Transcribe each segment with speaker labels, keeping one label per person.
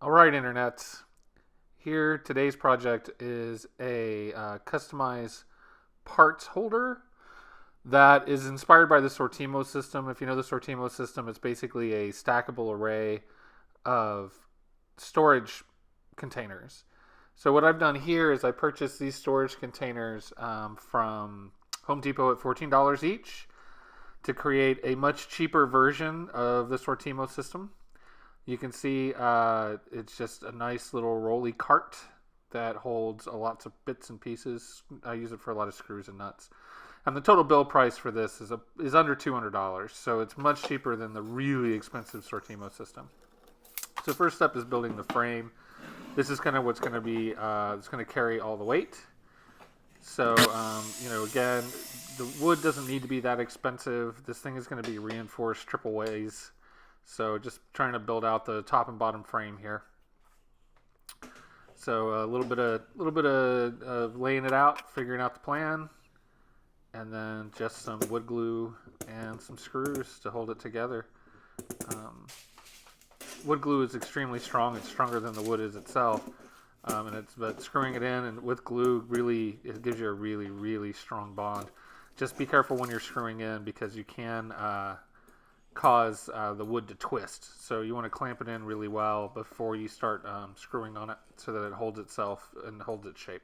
Speaker 1: All right, internets. Here, today's project is a customized parts holder that is inspired by the Sortimo system. If you know the Sortimo system, it's basically a stackable array of storage containers. So what I've done here is I purchased these storage containers from Home Depot at $14 each to create a much cheaper version of the Sortimo system. You can see it's just a nice little rolly cart that holds lots of bits and pieces. I use it for a lot of screws and nuts. And the total bill price for this is under $200, so it's much cheaper than the really expensive Sortimo system. So first step is building the frame. This is kind of what's going to be, it's going to carry all the weight. So, again, the wood doesn't need to be that expensive. This thing is going to be reinforced triple ways. So just trying to build out the top and bottom frame here. So a little bit of laying it out, figuring out the plan, and then just some wood glue and some screws to hold it together. Wood glue is extremely strong. It's stronger than the wood is itself. But screwing it in and with glue really, it gives you a really strong bond. Just be careful when you're screwing in because you can cause the wood to twist. So you want to clamp it in really well before you start screwing on it so that it holds itself and holds its shape.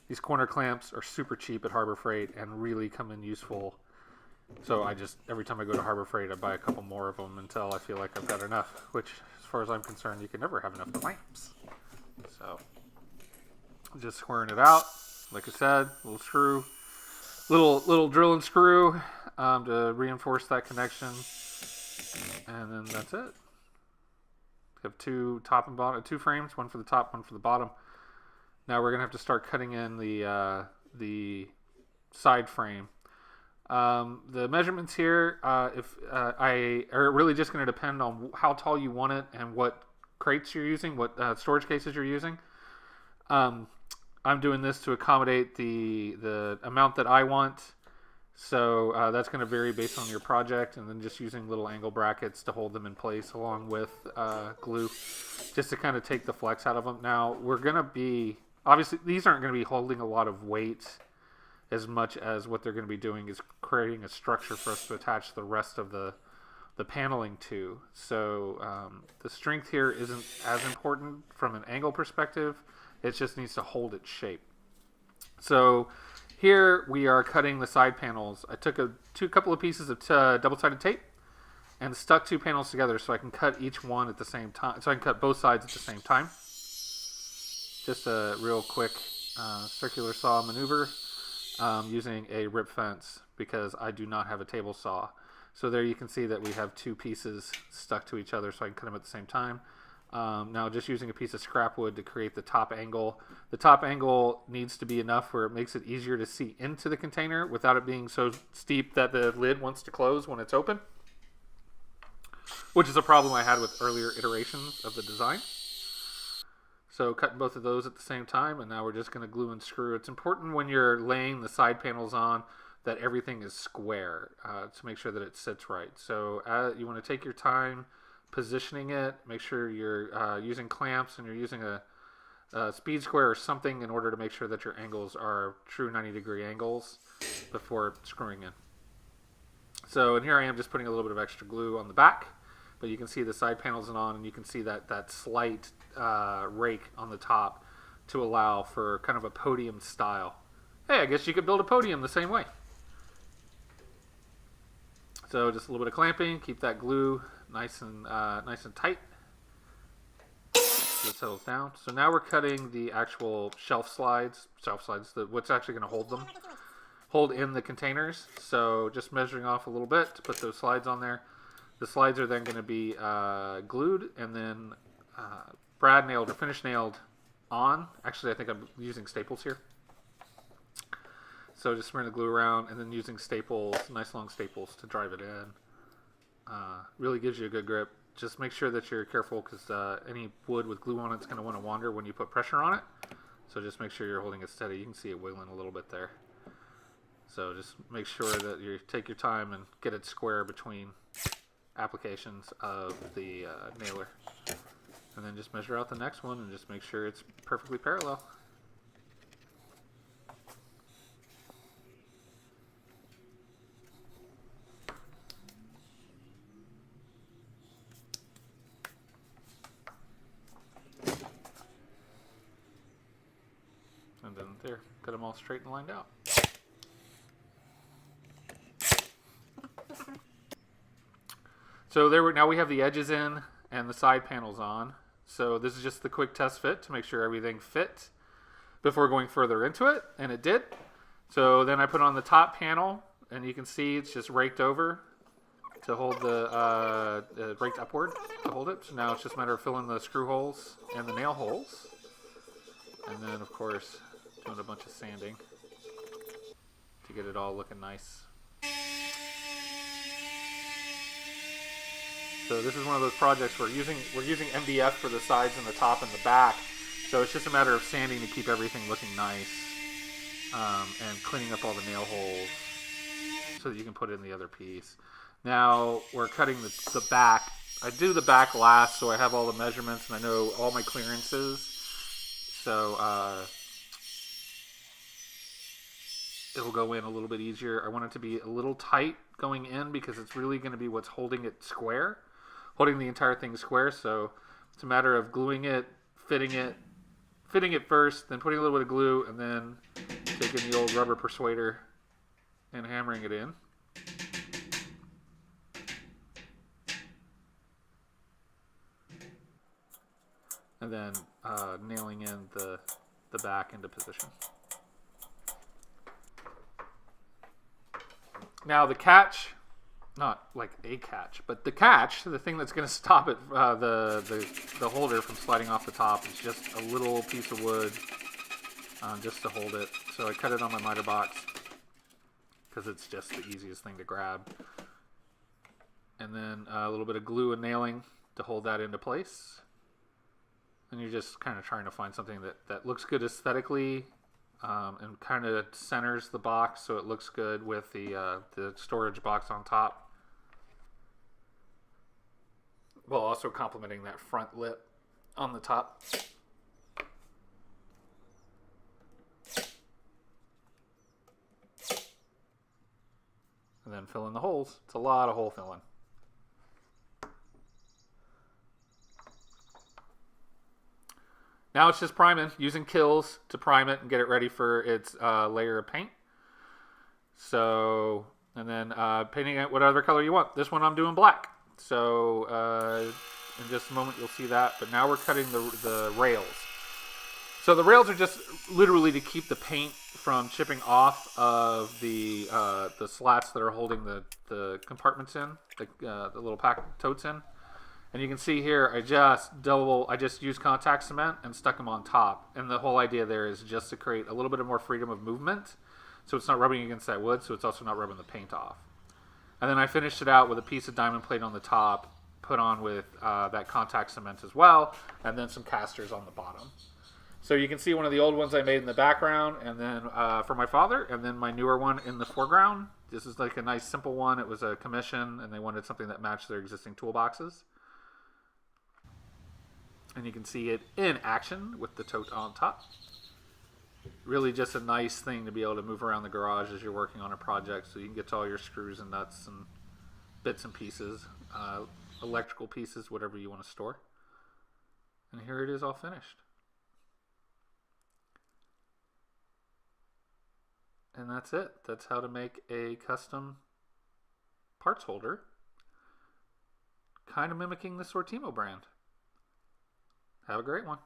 Speaker 1: These corner clamps are super cheap at Harbor Freight and really come in useful. So every time I go to Harbor Freight, I buy a couple more of them until I feel like I've got enough, which as far as I'm concerned, you can never have enough clamps. So just squaring it out. Like I said, little screw, little drill and screw to reinforce that connection, and then that's it. We have two top and bottom, two frames, one for the top, one for the bottom. Now we're gonna have to start cutting in the side frame. The measurements here, are really just going to depend on how tall you want it and what crates you're using, what storage cases you're using. I'm doing this to accommodate the amount that I want. So that's going to vary based on your project, and then just using little angle brackets to hold them in place along with glue, just to kind of take the flex out of them. Now we're going to be, obviously these aren't going to be holding a lot of weight as much as what they're going to be doing is creating a structure for us to attach the rest of the paneling to. So the strength here isn't as important from an angle perspective. It just needs to hold its shape. So here we are cutting the side panels. I took a couple of pieces of double-sided tape and stuck two panels together so I can cut each one at the same time. So I can cut both sides at the same time. Just a real quick circular saw maneuver. Using a rip fence because I do not have a table saw. So there you can see that we have two pieces stuck to each other so I can cut them at the same time. Now just using a piece of scrap wood to create the top angle. The top angle needs to be enough where it makes it easier to see into the container without it being so steep that the lid wants to close when it's open, which is a problem I had with earlier iterations of the design. So cutting both of those at the same time, and now we're just going to glue and screw. It's important when you're laying the side panels on that everything is square to make sure that it sits right. So you want to take your time positioning it, make sure you're using clamps and you're using a speed square or something in order to make sure that your angles are true 90-degree angles before screwing in. So, and here I am just putting a little bit of extra glue on the back, but you can see the side panels on, and you can see that slight rake on the top to allow for kind of a podium style. Hey, I guess you could build a podium the same way. So just a little bit of clamping, keep that glue nice and tight. So it settles down. So now we're cutting the actual shelf slides, what's actually going to hold in the containers. So just measuring off a little bit to put those slides on there. The slides are then going to be glued and then brad nailed or finish nailed on. Actually, I think I'm using staples here. So just smearing the glue around and then using staples, nice long staples to drive it in. Really gives you a good grip. Just make sure that you're careful because any wood with glue on it is going to want to wander when you put pressure on it. So just make sure you're holding it steady. You can see it wiggling a little bit there. So just make sure that you take your time and get it square between applications of the nailer. And then just measure out the next one and just make sure it's perfectly parallel. And then there, got them all straight and lined out. So now we have the edges in and the side panels on. So this is just the quick test fit to make sure everything fit before going further into it, and it did. So then I put on the top panel, and you can see it's just raked over to hold raked upward to hold it. So now it's just a matter of filling the screw holes and the nail holes. And then, of course, doing a bunch of sanding to get it all looking nice. So this is one of those projects we're using MDF for the sides and the top and the back. So it's just a matter of sanding to keep everything looking nice, and cleaning up all the nail holes so that you can put in the other piece. Now we're cutting the back. I do the back last, so I have all the measurements and I know all my clearances. So it'll go in a little bit easier. I want it to be a little tight going in because it's really going to be what's holding it square, holding the entire thing square. So it's a matter of gluing it, fitting it first, then putting a little bit of glue, and then taking the old rubber persuader and hammering it in. And then nailing in the back into position. Now the catch, not like a catch, but the catch, the thing that's going to stop it, the holder from sliding off the top, is just a little piece of wood just to hold it. So I cut it on my miter box because it's just the easiest thing to grab. And then a little bit of glue and nailing to hold that into place. And you're just kind of trying to find something that looks good aesthetically, and kind of centers the box so it looks good with the storage box on top, while also complementing that front lip on the top. And then fill in the holes. It's a lot of hole filling. Now it's just priming, using kills to prime it and get it ready for its layer of paint. So, and then painting it whatever color you want. This one I'm doing black. So in just a moment you'll see that. But now we're cutting the rails. So the rails are just literally to keep the paint from chipping off of the slats that are holding the compartments in, the little pack totes in. And you can see here, I just used contact cement and stuck them on top. And the whole idea there is just to create a little bit of more freedom of movement. So it's not rubbing against that wood, so it's also not rubbing the paint off. And then I finished it out with a piece of diamond plate on the top, put on with that contact cement as well, and then some casters on the bottom. So you can see one of the old ones I made in the background, and then for my father, and then my newer one in the foreground. This is like a nice simple one. It was a commission, and they wanted something that matched their existing toolboxes. And you can see it in action with the tote on top. Really just a nice thing to be able to move around the garage as you're working on a project, so you can get to all your screws and nuts and bits and pieces, electrical pieces, whatever you want to store. And here it is all finished. And that's it. That's how to make a custom parts holder, kind of mimicking the Sortimo brand. Have a great one.